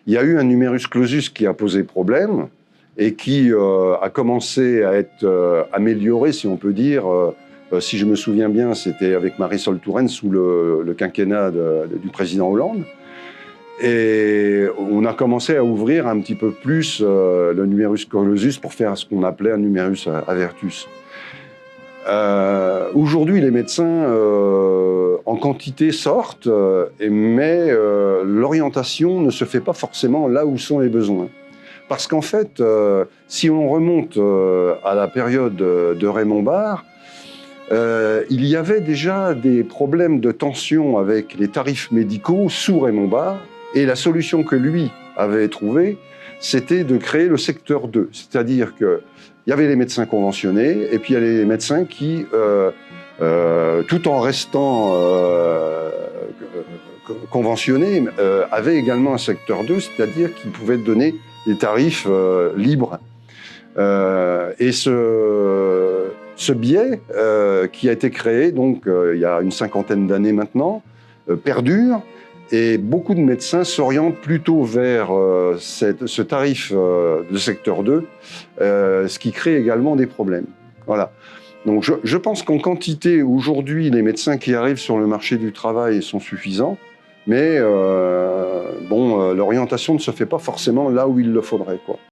il y a eu un numerus clausus qui a posé problème et qui a commencé à être amélioré, si on peut dire. Si je me souviens bien, c'était avec Marisol Touraine sous le quinquennat du président Hollande. Et on a commencé à ouvrir un petit peu plus le numerus clausus pour faire ce qu'on appelait un numerus avertus. Aujourd'hui, les médecins en quantité sortent, mais l'orientation ne se fait pas forcément là où sont les besoins. Parce qu'en fait, si on remonte à la période de Raymond Barre, il y avait déjà des problèmes de tension avec les tarifs médicaux sous Raymond Barre, et la solution que lui avait trouvée, c'était de créer le secteur 2, c'est-à-dire qu'il y avait les médecins conventionnés, et puis il y a les médecins qui, tout en restant conventionnés, avaient également un secteur 2, c'est-à-dire qu'ils pouvaient donner des tarifs libres. Et ce biais qui a été créé donc, il y a une cinquantaine d'années maintenant, perdure, et beaucoup de médecins s'orientent plutôt vers ce tarif de secteur 2, ce qui crée également des problèmes. Voilà. Donc je pense qu'en quantité, aujourd'hui, les médecins qui arrivent sur le marché du travail sont suffisants, mais l'orientation ne se fait pas forcément là où il le faudrait, quoi.